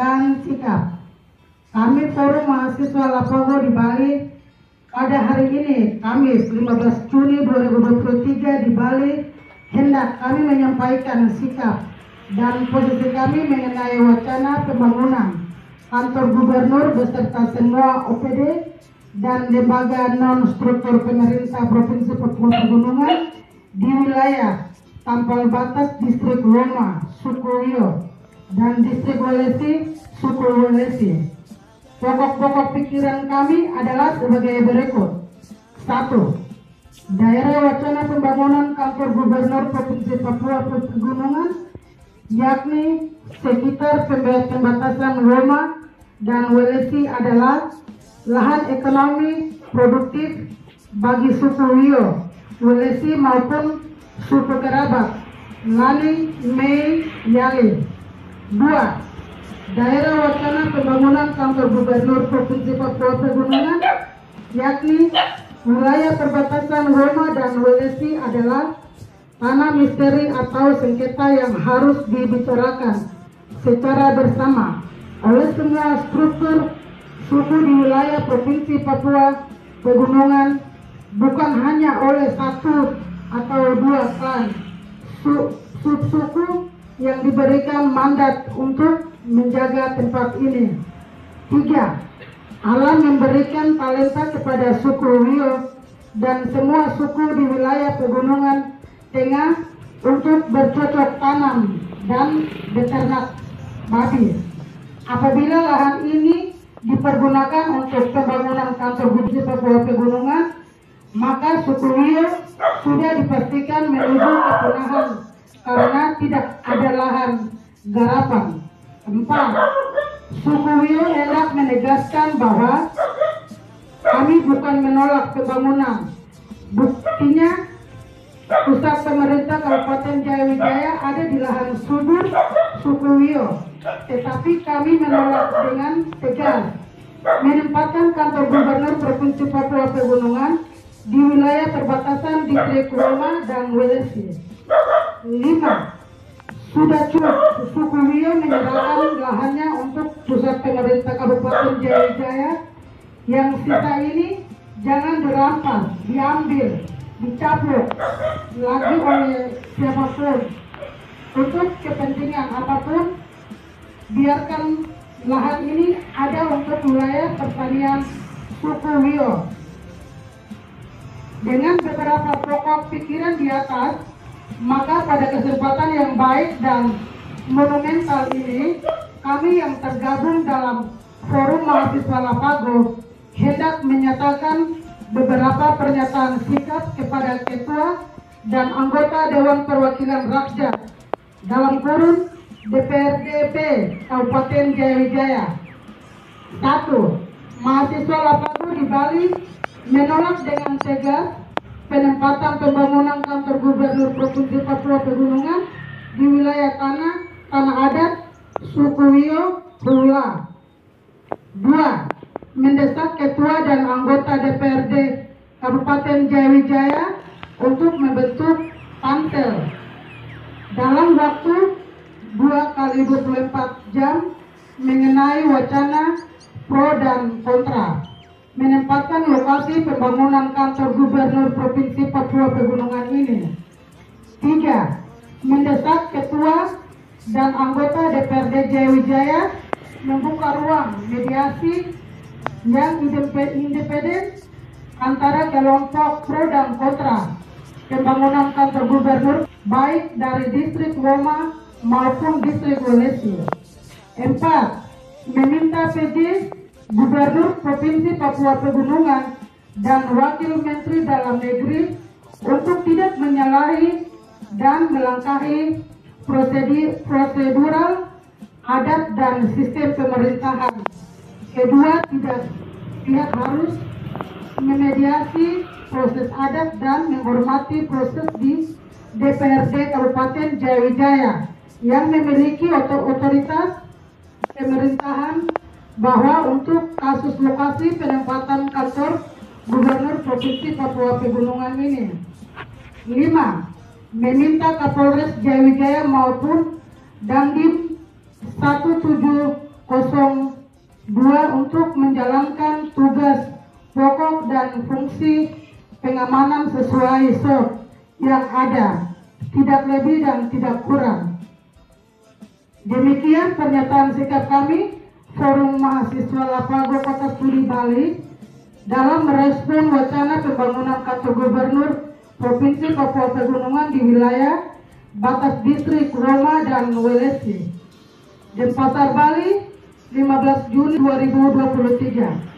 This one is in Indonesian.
pernyataan sikap. Kami Forum Mahasiswa Lapago di Bali pada hari ini, Kamis 15 Juni 2023 di Bali, hendak kami menyampaikan sikap dan posisi kami mengenai wacana pembangunan kantor gubernur beserta semua OPD dan lembaga non-struktur pemerintah Provinsi Papua Pegunungan di wilayah Tampal Batas, Distrik Roma, Suku Wio, dan Distrik Walesi, Suku Walesi. Pokok-pokok pikiran kami adalah sebagai berikut. 1. Daerah wacana pembangunan kantor gubernur Provinsi Papua Pegunungan, yakni sekitar pembatasan Roma dan Walesi adalah lahan ekonomi produktif bagi suku Wio, Walesi maupun suku kerabat Lali, Mei, Yali. 2. Daerah wacana pembangunan kantor gubernur Provinsi Papua Pegunungan, yakni wilayah perbatasan Roma dan Walesi adalah tanah misteri atau sengketa yang harus dibicarakan secara bersama oleh semua struktur suku di wilayah Provinsi Papua Pegunungan, bukan hanya oleh satu atau dua klan subsuku yang diberikan mandat untuk menjaga tempat ini. 3. Alam memberikan talenta kepada suku Wio dan semua suku di wilayah Pegunungan Tengah untuk bercocok tanam dan beternak babi. Apabila lahan ini dipergunakan untuk pembangunan kantor gubernur Papua Pegunungan, maka suku Wio sudah dipastikan menuju kepunahan karena tidak ada lahan garapan. 4. Suku Wio hendak menegaskan bahwa kami bukan menolak pembangunan. Buktinya, pusat pemerintah Kabupaten Jayawijaya ada di lahan subur suku Wio, tetapi kami menolak dengan tegas menempatkan kantor gubernur Provinsi Papua Pegunungan di wilayah perbatasan Distrik Roma dan Walesi. 5. Sudah cukup suku Wio menyerahkan lahannya untuk pusat pemerintah Kabupaten Jayawijaya. Yang sisa ini jangan dirampas, diambil, dicaplok lagi oleh siapapun untuk kepentingan apapun. Biarkan lahan ini ada untuk wilayah pertanian suku Wio. Dengan beberapa pokok pikiran di atas, maka pada kesempatan yang baik dan monumental ini, kami yang tergabung dalam Forum Mahasiswa Lapago hendak menyatakan beberapa pernyataan sikap kepada Ketua dan anggota Dewan Perwakilan Rakyat dalam kurun DPRDP Kabupaten Jayawijaya. 1. Mahasiswa Lapago di Bali menolak dengan tegas penempatan pembangunan kantor gubernur Provinsi Papua Pegunungan di wilayah tanah adat suku Wio Hula. 2. Mendesak Ketua dan anggota DPRD Kabupaten Jayawijaya untuk membentuk pansel dalam waktu 2x24 jam mengenai wacana pro dan kontra menempatkan lokasi pembangunan kantor gubernur Provinsi Papua Pegunungan ini. 3. Mendesak Ketua dan anggota DPRD Jayawijaya membuka ruang mediasi yang independen antara kelompok pro dan kontra pembangunan kantor gubernur baik dari Distrik Roma maupun Distrik Walesi. 4. Meminta PJ Gubernur Provinsi Papua Pegunungan dan Wakil Menteri Dalam Negeri untuk tidak menyalahi dan melangkahi prosedural adat dan sistem pemerintahan. Kedua, tidak harus memediasi proses adat dan menghormati proses di DPRD Kabupaten Jayawijaya yang memiliki otoritas pemerintahan, bahwa untuk kasus lokasi penempatan kantor gubernur Provinsi Papua Pegunungan ini. 5. Meminta Kapolres Jayawijaya maupun Dandim 170 untuk menjalankan tugas pokok dan fungsi pengamanan sesuai SOP yang ada, tidak lebih dan tidak kurang. Demikian pernyataan sikap kami, Forum Mahasiswa Lapago Kota Studi Bali, dalam merespon wacana pembangunan kantor gubernur Provinsi Papua Pegunungan di wilayah batas distrik Roma dan Welesi, Denpasar, Bali, 15 Juni 2023.